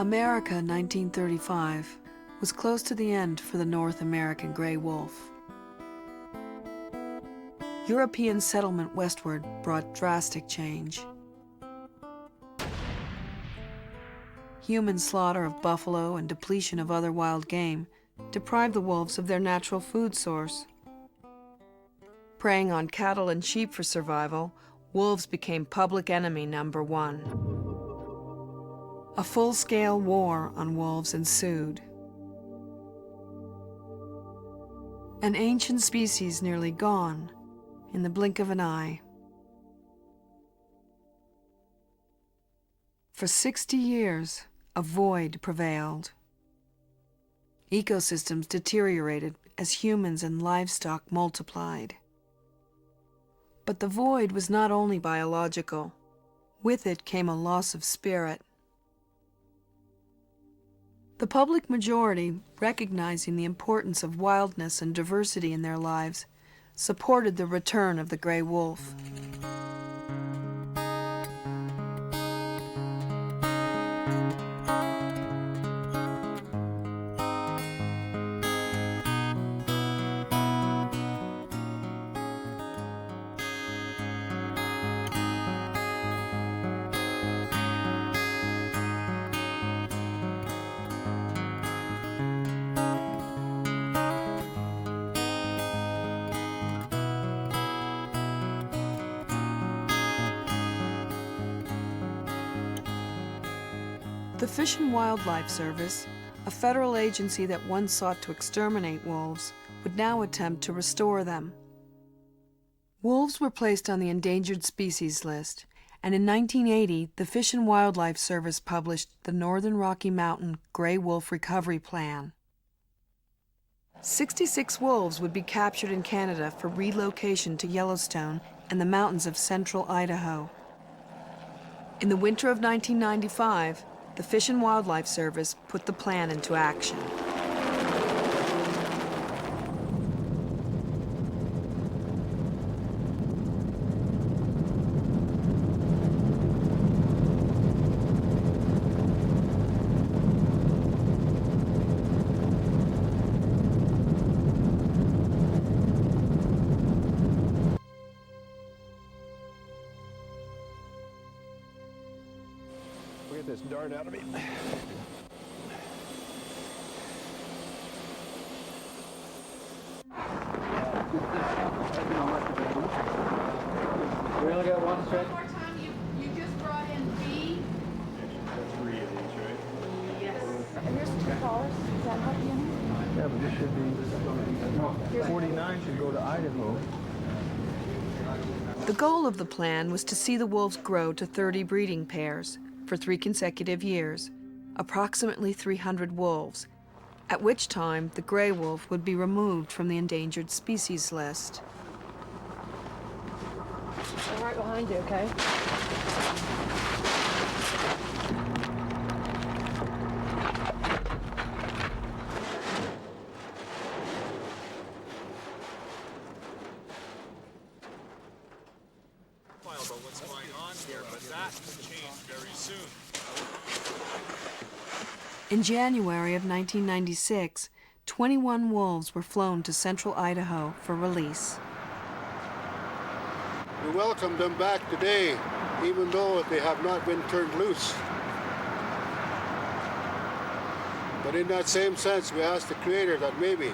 America, 1935, was close to the end for the North American gray wolf. European settlement westward brought drastic change. Human slaughter of buffalo and depletion of other wild game deprived the wolves of their natural food source. Preying on cattle and sheep for survival, wolves became public enemy number one. A full-scale war on wolves ensued. An ancient species nearly gone in the blink of an eye. For 60 years, a void prevailed. Ecosystems deteriorated as humans and livestock multiplied. But the void was not only biological. With it came a loss of spirit. The public majority, recognizing the importance of wildness and diversity in their lives, supported the return of the gray wolf. The Fish and Wildlife Service, a federal agency that once sought to exterminate wolves, would now attempt to restore them. Wolves were placed on the endangered species list, and in 1980, the Fish and Wildlife Service published the Northern Rocky Mountain Gray Wolf Recovery Plan. 66 wolves would be captured in Canada for relocation to Yellowstone and the mountains of central Idaho. In the winter of 1995, the Fish and Wildlife Service put the plan into action. Get this dart out of me. We only got one stretch. One more time, you just brought in B. That's 3 of these, right? Yes. And there's $2. Does that help you? Yeah, but this should be 49 should go to Idaho. The goal of the plan was to see the wolves grow to 30 breeding pairs for 3 consecutive years, approximately 300 wolves, at which time the gray wolf would be removed from the endangered species list. I'm right behind you, okay? About what's going on here, but that will change very soon. In January of 1996, 21 wolves were flown to central Idaho for release. We welcome them back today, even though they have not been turned loose. But in that same sense, we ask the Creator that maybe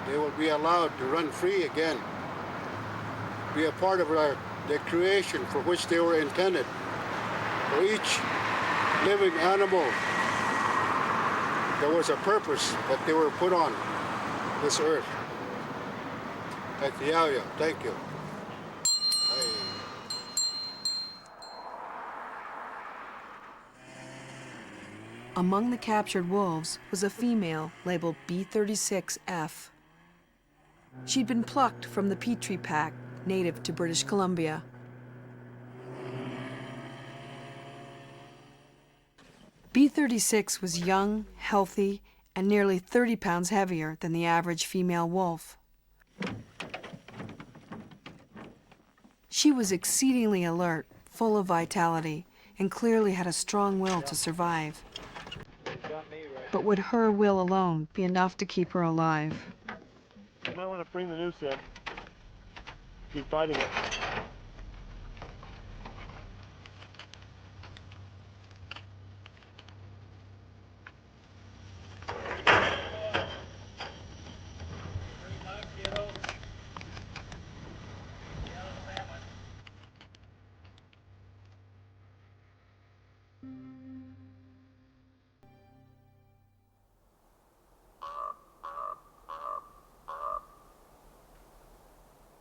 they will be allowed to run free again, be a part of the creation for which they were intended. For each living animal, there was a purpose that they were put on this earth. Thank you. Among the captured wolves was a female labeled B36F. She'd been plucked from the Petrie pack native to British Columbia. B36 was young, healthy, and nearly 30 pounds heavier than the average female wolf. She was exceedingly alert, full of vitality, and clearly had a strong will to survive. But would her will alone be enough to keep her alive? You might want to bring the noose in. Keep fighting it.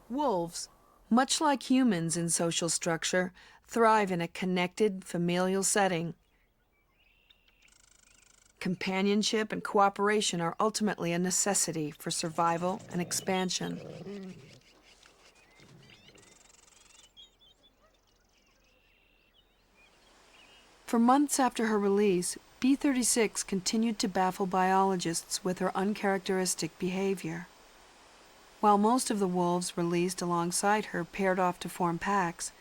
Wolves, much like humans in social structure, thrive in a connected, familial setting. Companionship and cooperation are ultimately a necessity for survival and expansion. For months after her release, B-36 continued to baffle biologists with her uncharacteristic behavior. While most of the wolves released alongside her paired off to form packs,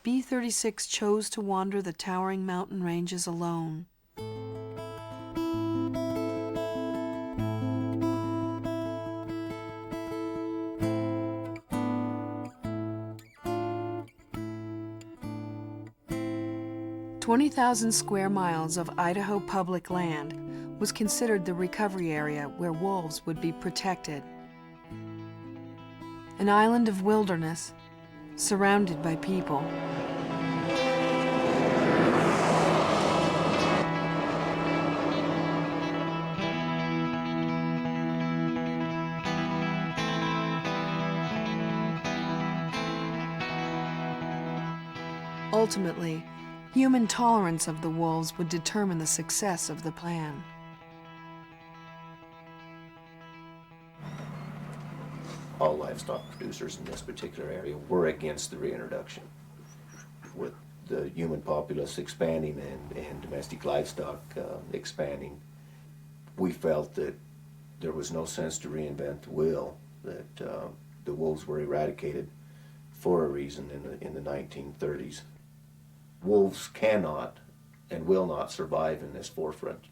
B-36 chose to wander the towering mountain ranges alone. "20,000 square miles of Idaho public land was considered the recovery area where wolves would be protected. An island of wilderness, surrounded by people. Ultimately, human tolerance of the wolves would determine the success of the plan. All livestock producers in this particular area were against the reintroduction. With the human populace expanding and domestic livestock expanding, we felt that there was no sense to reinvent the wheel, that the wolves were eradicated for a reason in the 1930s. Wolves cannot and will not survive in this forefront.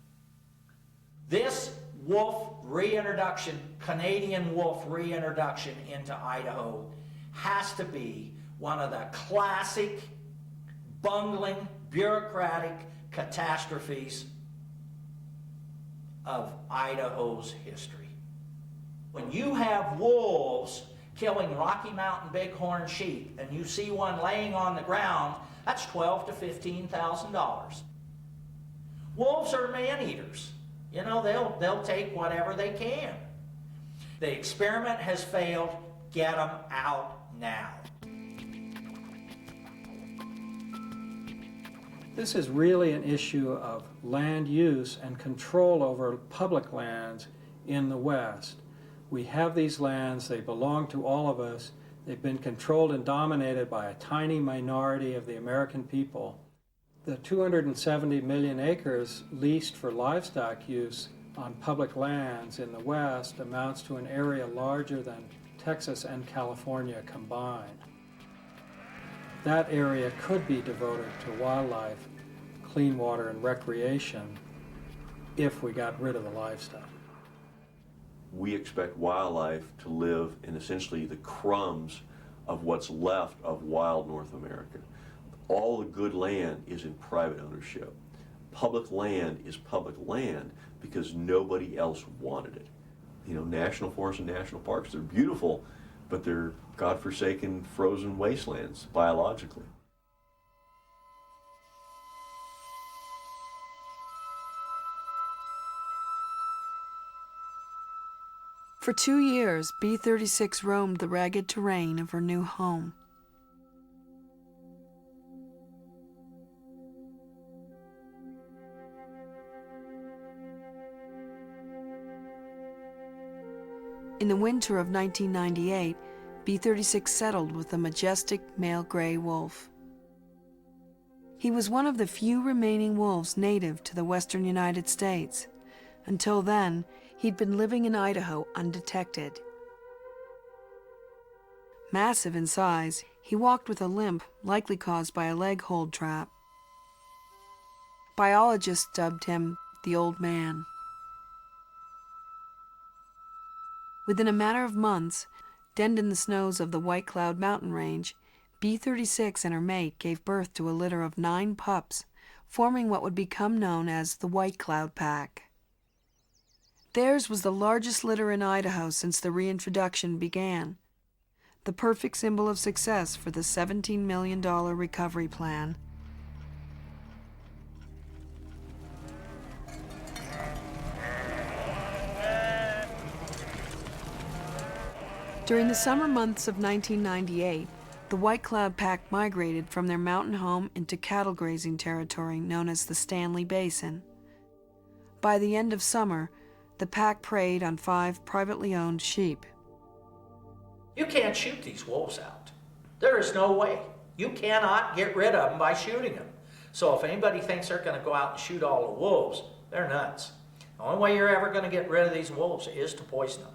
This wolf reintroduction, Canadian wolf reintroduction into Idaho, has to be one of the classic, bungling, bureaucratic catastrophes of Idaho's history. When you have wolves killing Rocky Mountain bighorn sheep and you see one laying on the ground, that's $12,000 to $15,000. Wolves are man-eaters. You know, they'll take whatever they can. The experiment has failed. Get them out now. This is really an issue of land use and control over public lands in the West. We have these lands, they belong to all of us. They've been controlled and dominated by a tiny minority of the American people. The 270 million acres leased for livestock use on public lands in the West amounts to an area larger than Texas and California combined. That area could be devoted to wildlife, clean water, and recreation if we got rid of the livestock. We expect wildlife to live in essentially the crumbs of what's left of wild North America. All the good land is in private ownership. Public land is public land because nobody else wanted it. You know, national forests and national parks, they're beautiful, but they're godforsaken frozen wastelands biologically. For 2 years, B-36 roamed the ragged terrain of her new home. In the winter of 1998, B-36 settled with the majestic male gray wolf. He was one of the few remaining wolves native to the western United States. Until then, he'd been living in Idaho undetected. Massive in size, he walked with a limp likely caused by a leg hold trap. Biologists dubbed him the Old Man. Within a matter of months, denned in the snows of the White Cloud mountain range, B-36 and her mate gave birth to a litter of 9 pups, forming what would become known as the White Cloud Pack. Theirs was the largest litter in Idaho since the reintroduction began, the perfect symbol of success for the $17 million recovery plan. During the summer months of 1998, the White Cloud Pack migrated from their mountain home into cattle grazing territory known as the Stanley Basin. By the end of summer, the pack preyed on 5 privately owned sheep. You can't shoot these wolves out. There is no way. You cannot get rid of them by shooting them. So if anybody thinks they're going to go out and shoot all the wolves, they're nuts. The only way you're ever going to get rid of these wolves is to poison them.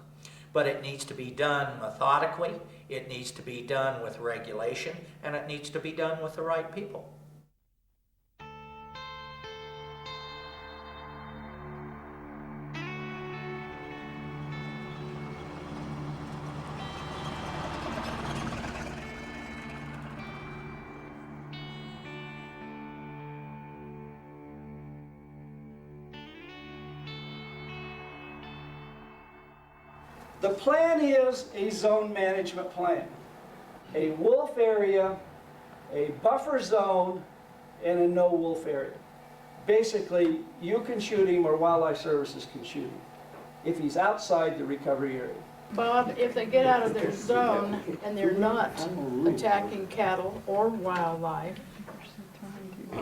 But it needs to be done methodically, it needs to be done with regulation, and it needs to be done with the right people. The plan is a zone management plan. A wolf area, a buffer zone, and a no wolf area. Basically, you can shoot him or Wildlife Services can shoot him if he's outside the recovery area. Bob, if they get out of their zone and they're not attacking cattle or wildlife,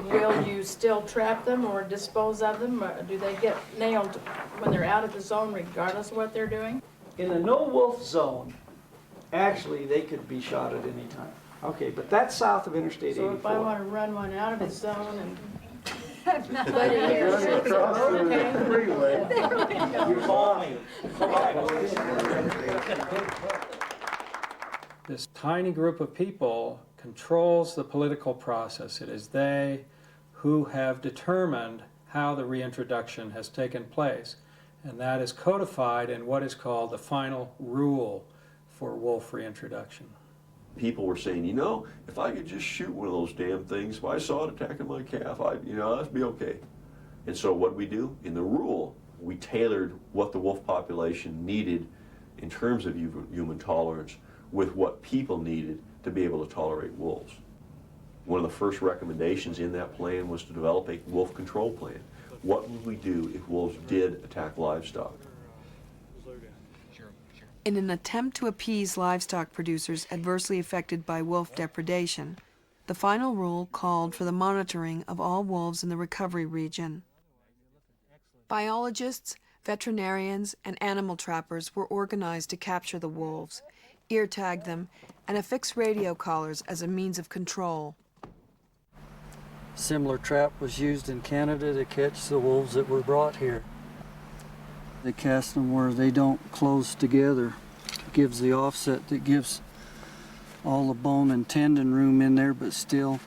will you still trap them or dispose of them? Or do they get nailed when they're out of the zone regardless of what they're doing? In the no wolf zone, actually they could be shot at any time. Okay, but that's south of Interstate 84. So if I want to run one out of his zone and This tiny group of people controls the political process. It is they who have determined how the reintroduction has taken place, and that is codified in what is called the final rule for wolf reintroduction. People were saying, you know, if I could just shoot one of those damn things, if I saw it attacking my calf, that'd be okay. And so what we do? In the rule, we tailored what the wolf population needed in terms of human tolerance with what people needed to be able to tolerate wolves. One of the first recommendations in that plan was to develop a wolf control plan. What would we do if wolves did attack livestock? In an attempt to appease livestock producers adversely affected by wolf depredation, the final rule called for the monitoring of all wolves in the recovery region. Biologists, veterinarians, and animal trappers were organized to capture the wolves, ear tag them, and affix radio collars as a means of control. Similar trap was used in Canada to catch the wolves that were brought here. They cast them where they don't close together. It gives the offset that gives all the bone and tendon room in there, but still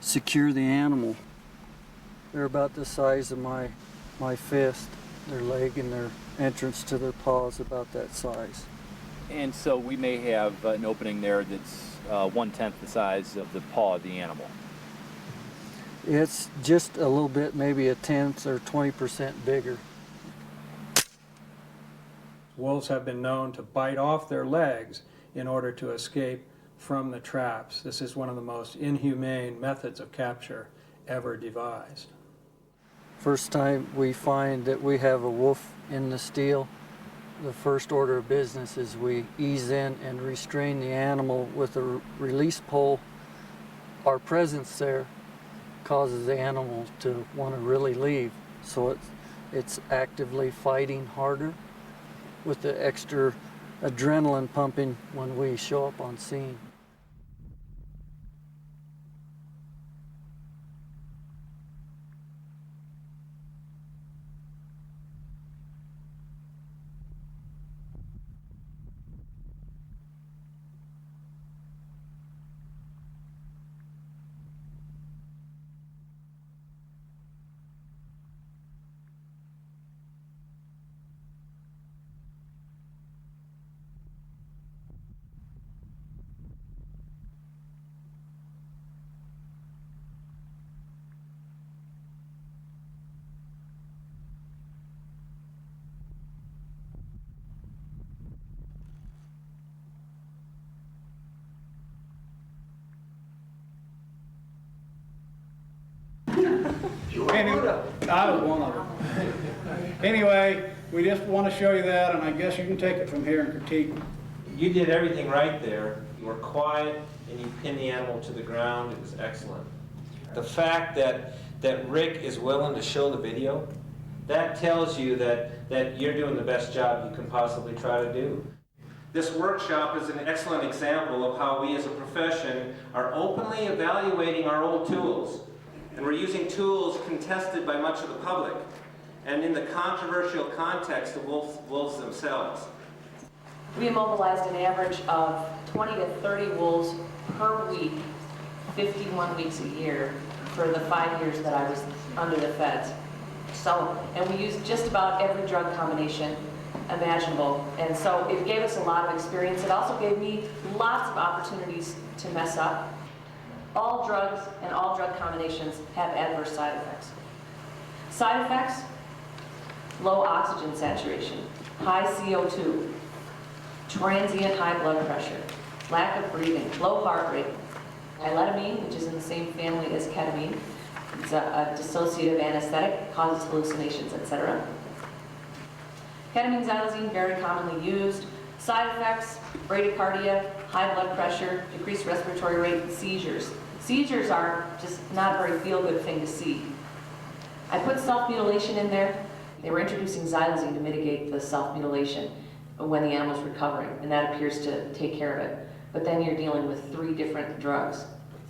secure the animal. They're about the size of my fist. Their leg and their entrance to their paw is about that size. And so we may have an opening there that's 1/10 the size of the paw of the animal. It's just a little bit, maybe a 10th or 20% bigger. Wolves have been known to bite off their legs in order to escape from the traps. This is one of the most inhumane methods of capture ever devised. First time we find that we have a wolf in the steel, the first order of business is we ease in and restrain the animal with a release pole. Our presence there causes the animal to want to really leave, so it's actively fighting harder with the extra adrenaline pumping when we show up on scene. Anyway, I was one of them. Anyway, we just want to show you that, and I guess you can take it from here and critique. You did everything right there. You were quiet, and you pinned the animal to the ground. It was excellent. The fact that Rick is willing to show the video, that tells you that you're doing the best job you can possibly try to do. This workshop is an excellent example of how we as a profession are openly evaluating our old tools. And we're using tools contested by much of the public and in the controversial context of wolves themselves. We immobilized an average of 20 to 30 wolves per week, 51 weeks a year, for the 5 years that I was under the feds. So, and we used just about every drug combination imaginable. And so it gave us a lot of experience. It also gave me lots of opportunities to mess up. All drugs and all drug combinations have adverse side effects. Side effects: low oxygen saturation, high CO2, transient high blood pressure, lack of breathing, low heart rate. Iletamine, which is in the same family as ketamine, it's a dissociative anesthetic, causes hallucinations, etc. Ketamine, xylazine, very commonly used. Side effects: bradycardia, high blood pressure, decreased respiratory rate, and seizures. Seizures are just not a very feel-good thing to see. I put self-mutilation in there. They were introducing xylazine to mitigate the self-mutilation when the animal's recovering, and that appears to take care of it. But then you're dealing with 3 different drugs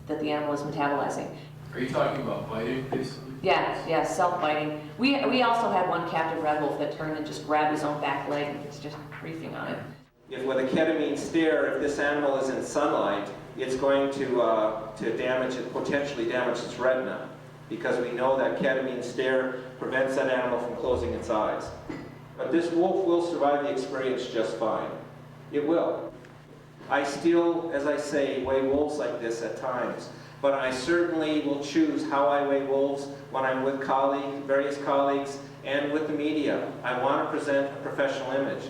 that the animal is metabolizing. Are you talking about biting, basically? Yeah, self-biting. We also had one captive red wolf that turned and just grabbed his own back leg and was just reefing on it. If with a ketamine stare, if this animal is in sunlight, it's going to damage it, potentially damage its retina, because we know that ketamine stare prevents that animal from closing its eyes. But this wolf will survive the experience just fine. It will. I still, as I say, weigh wolves like this at times, but I certainly will choose how I weigh wolves when I'm with various colleagues, and with the media. I want to present a professional image.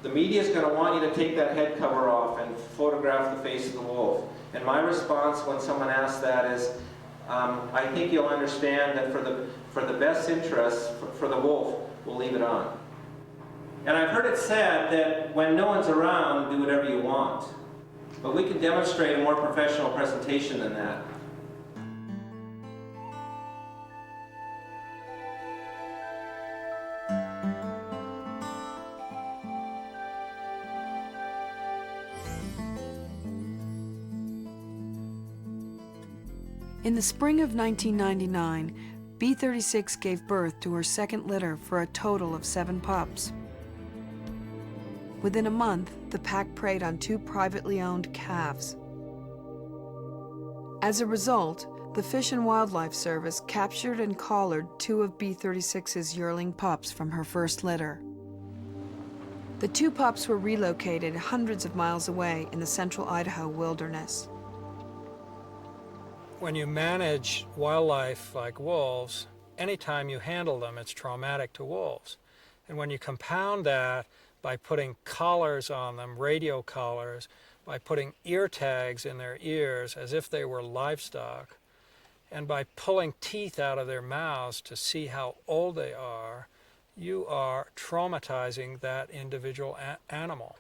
The media is going to want you to take that head cover off and photograph the face of the wolf. And my response when someone asks that is, I think you'll understand that for the best interest for the wolf, we'll leave it on. And I've heard it said that when no one's around, do whatever you want. But we can demonstrate a more professional presentation than that. In the spring of 1999, B36 gave birth to her second litter for a total of 7 pups. Within a month, the pack preyed on 2 privately owned calves. As a result, the Fish and Wildlife Service captured and collared 2 of B36's yearling pups from her first litter. The 2 pups were relocated hundreds of miles away in the central Idaho wilderness. When you manage wildlife like wolves, anytime you handle them, it's traumatic to wolves. And when you compound that by putting collars on them, radio collars, by putting ear tags in their ears as if they were livestock, and by pulling teeth out of their mouths to see how old they are, you are traumatizing that individual animal.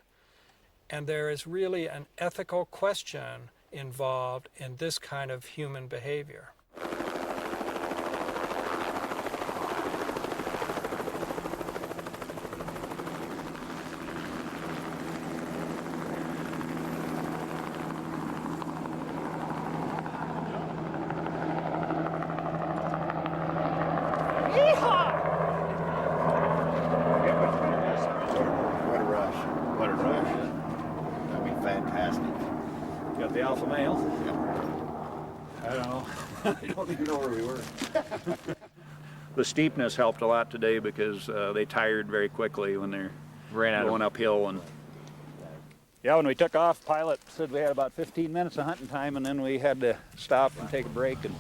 And there is really an ethical question involved in this kind of human behavior. What a rush. That'd be fantastic. Got the alpha male? I don't know. I don't even know where we were. The steepness helped a lot today because they tired very quickly when they're going uphill. And yeah, when we took off, pilot said we had about 15 minutes of hunting time, and then we had to stop and take a break. And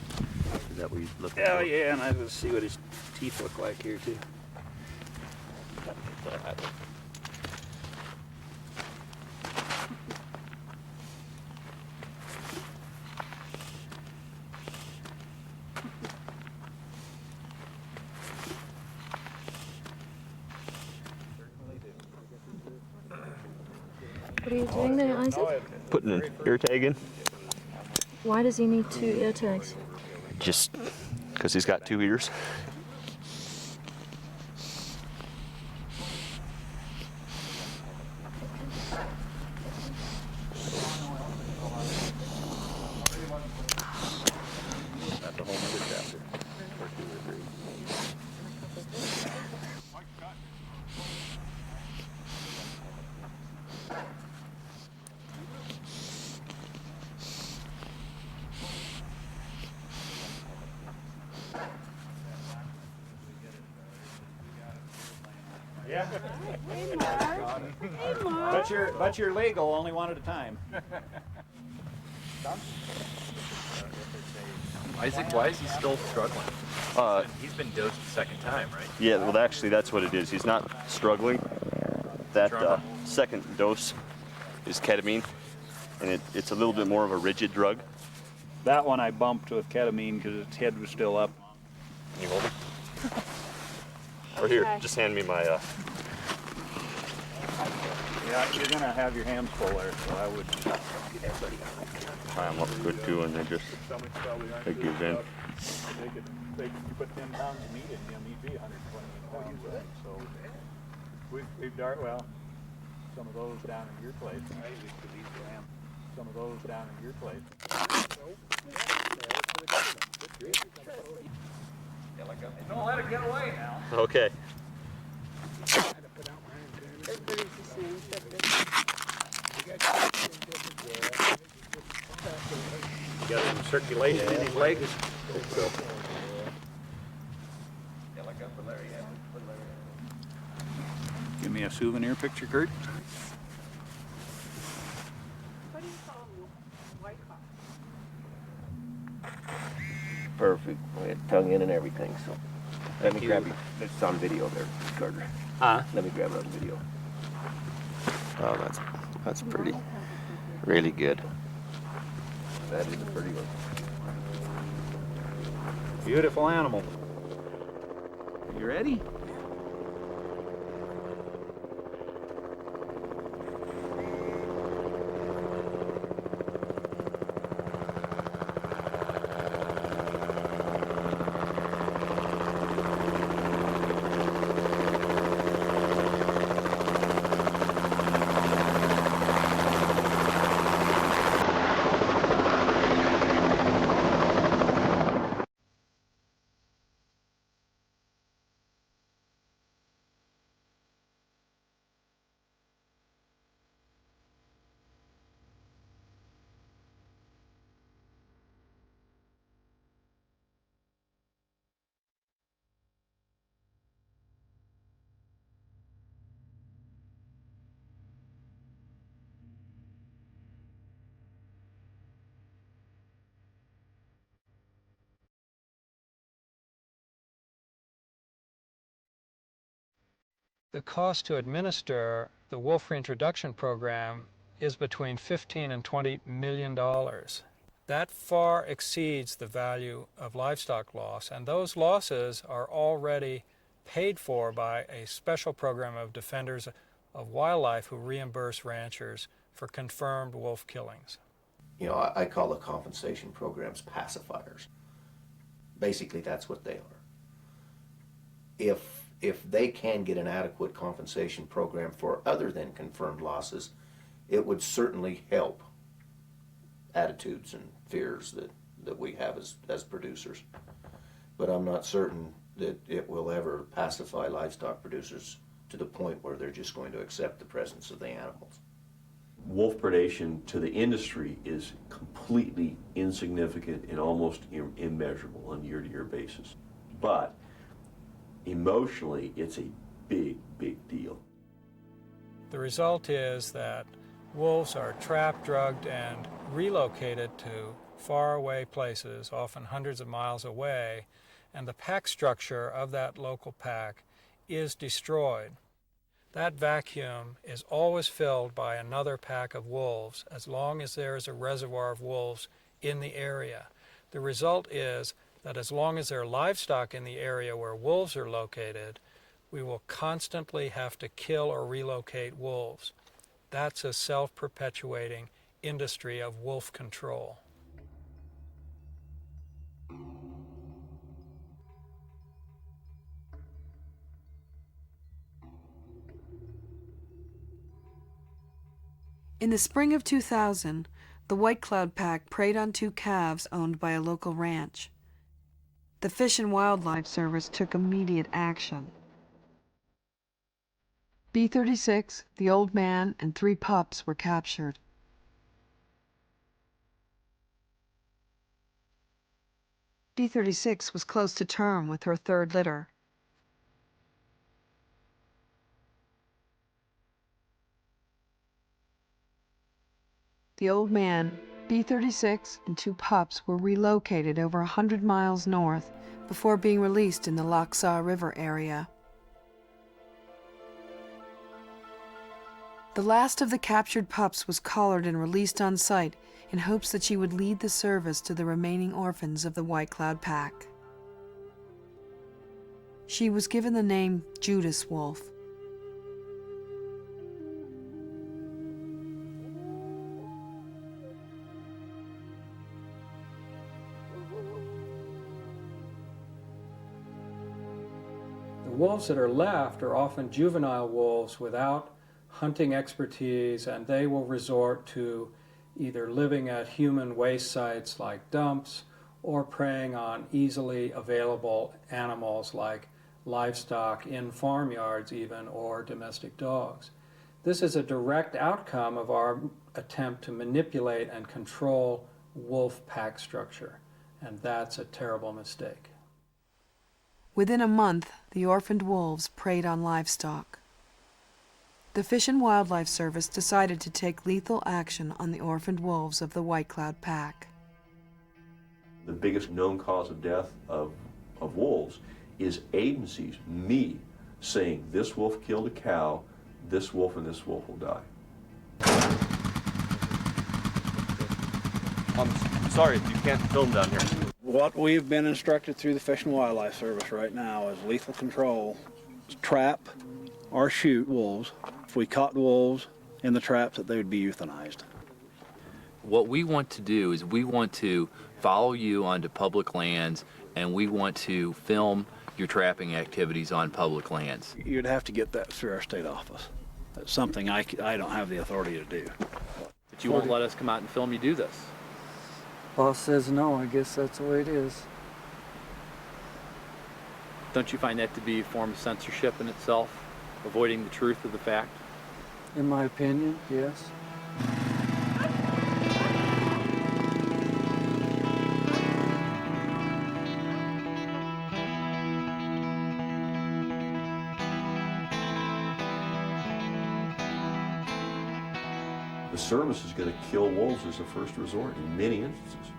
is that what you looked at? Yeah, and I was see what his teeth look like here too. What are you doing there, Isaac? Putting an ear tag in. Why does he need 2 ear tags? Just because he's got 2 ears. That's a whole other chapter. Or 2 or 3. Yeah. Hey, Mark. Hey, Mark. But you're legal, only one at a time. Isaac, why is he still struggling? He's been dosed the second time, right? Yeah, well, actually, that's what it is. He's not struggling. That second dose is ketamine, and it's a little bit more of a rigid drug. That one I bumped with ketamine because its head was still up. Can you hold it? Or here, just hand me my. Yeah, you're gonna have your hands full there, so I would. Tie them up good too, and then just they give in. You put 10 pounds of meat in him, he'd be 120 pounds. Right? So we've well, some of those down in your place. Some of those down in your place. Don't let it get away now. Okay. Everybody's the same, You got some circulation in his legs? So. Give me a souvenir picture, Kurt. What do you call them? White hawk? Perfect. We had tongue in and everything, so. Let me grab you. It's on video there, Carter. Let me grab it on video. Oh, that's pretty. Really good. That is a pretty one. Beautiful animal. You ready? The cost to administer the wolf reintroduction program is between $15 and $20 million. That far exceeds the value of livestock loss, and those losses are already paid for by a special program of defenders of wildlife who reimburse ranchers for confirmed wolf killings. You know, I call the compensation programs pacifiers. Basically, that's what they are. If they can get an adequate compensation program for other than confirmed losses, it would certainly help attitudes and fears that we have as producers. But I'm not certain that it will ever pacify livestock producers to the point where they're just going to accept the presence of the animals. Wolf predation to the industry is completely insignificant and almost immeasurable on a year-to-year basis. But emotionally, it's a big, big deal. The result is that wolves are trapped, drugged, and relocated to faraway places, often hundreds of miles away, and the pack structure of that local pack is destroyed. That vacuum is always filled by another pack of wolves as long as there is a reservoir of wolves in the area. The result is that as long as there are livestock in the area where wolves are located, we will constantly have to kill or relocate wolves. That's a self-perpetuating industry of wolf control. In the spring of 2000, the White Cloud Pack preyed on 2 calves owned by a local ranch. The Fish and Wildlife Service took immediate action. B-36, the old man, and 3 pups were captured. B-36 was close to term with her 3rd litter. The old man, B-36, and 2 pups were relocated over 100 miles north before being released in the Lac-Saw River area. The last of the captured pups was collared and released on site in hopes that she would lead the service to the remaining orphans of the White Cloud Pack. She was given the name Judas Wolf. The wolves that are left are often juvenile wolves without hunting expertise, and they will resort to either living at human waste sites like dumps or preying on easily available animals like livestock in farmyards even, or domestic dogs. This is a direct outcome of our attempt to manipulate and control wolf pack structure, and that's a terrible mistake. Within a month, the orphaned wolves preyed on livestock. The Fish and Wildlife Service decided to take lethal action on the orphaned wolves of the White Cloud Pack. The biggest known cause of death of wolves is agencies, me, saying this wolf killed a cow, this wolf and this wolf will die. I'm sorry if you can't film down here. What we've been instructed through the Fish and Wildlife Service right now is lethal control. Trap or shoot wolves. If we caught wolves in the traps, that they would be euthanized. What we want to do is we want to follow you onto public lands, and we want to film your trapping activities on public lands. You'd have to get that through our state office. That's something I don't have the authority to do. But you won't let us come out and film you do this. Boss says no, I guess that's the way it is. Don't you find that to be a form of censorship in itself, avoiding the truth of the fact? In my opinion, yes. The service is going to kill wolves as a first resort in many instances,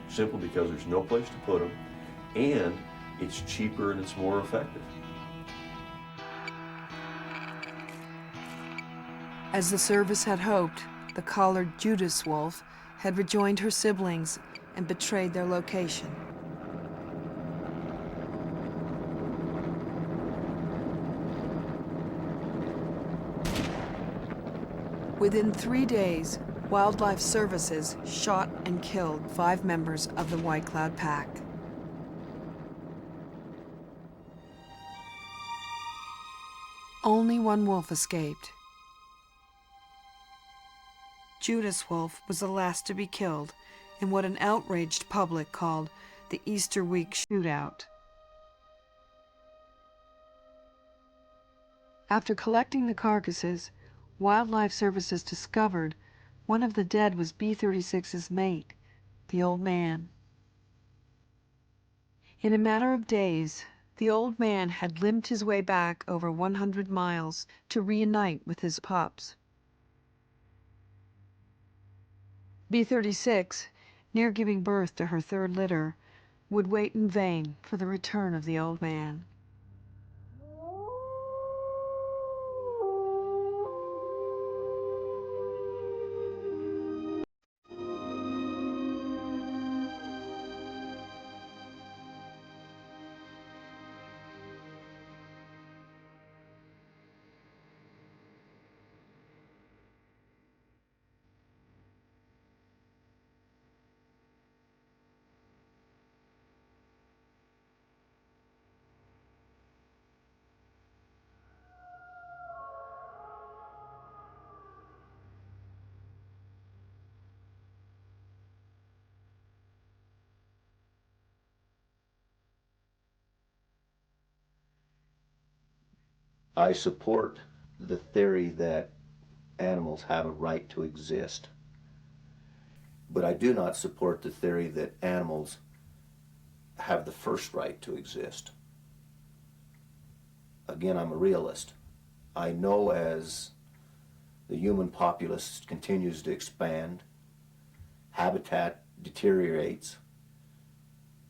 simply because there's no place to put them, and it's cheaper and it's more effective. As the service had hoped, the collared Judas wolf had rejoined her siblings and betrayed their location. Within 3 days, Wildlife Services shot and killed 5 members of the White Cloud Pack. Only 1 wolf escaped. Judas Wolf was the last to be killed in what an outraged public called the Easter week shootout. After collecting the carcasses, Wildlife Services discovered one of the dead was B-36's mate, the old man. In a matter of days, the old man had limped his way back over 100 miles to reunite with his pups. B-36, near giving birth to her 3rd litter, would wait in vain for the return of the old man. I support the theory that animals have a right to exist, but I do not support the theory that animals have the first right to exist. Again, I'm a realist. I know as the human populace continues to expand, habitat deteriorates,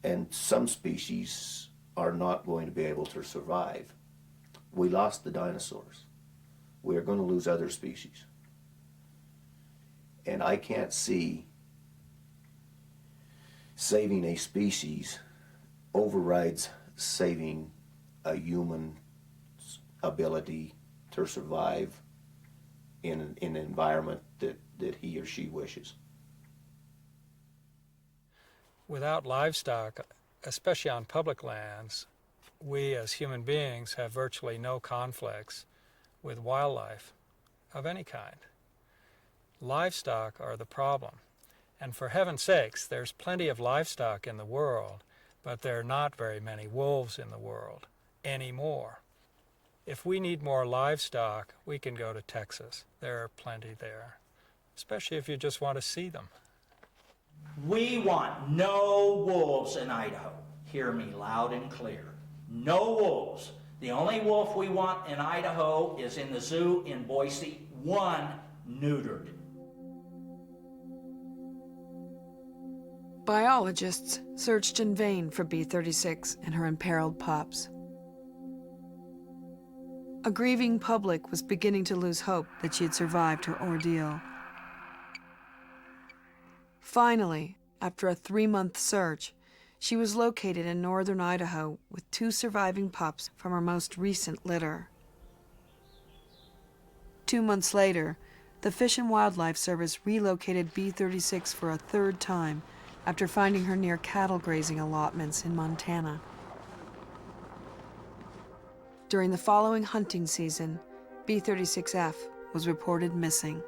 and some species are not going to be able to survive. We lost the dinosaurs. We are going to lose other species. And I can't see saving a species overrides saving a human's ability to survive in an environment that he or she wishes. Without livestock, especially on public lands, we as human beings have virtually no conflicts with wildlife of any kind. Livestock are the problem. And for heaven's sakes, there's plenty of livestock in the world, but there are not very many wolves in the world anymore. If we need more livestock, we can go to Texas. There are plenty there, especially if you just want to see them. We want no wolves in Idaho. Hear me loud and clear. No wolves. The only wolf we want in Idaho is in the zoo in Boise, one neutered. Biologists searched in vain for B-36 and her imperiled pups. A grieving public was beginning to lose hope that she had survived her ordeal. Finally, after a 3-month search, she was located in northern Idaho with 2 surviving pups from her most recent litter. 2 months later, the Fish and Wildlife Service relocated B-36 for a 3rd time after finding her near cattle grazing allotments in Montana. During the following hunting season, B-36F was reported missing.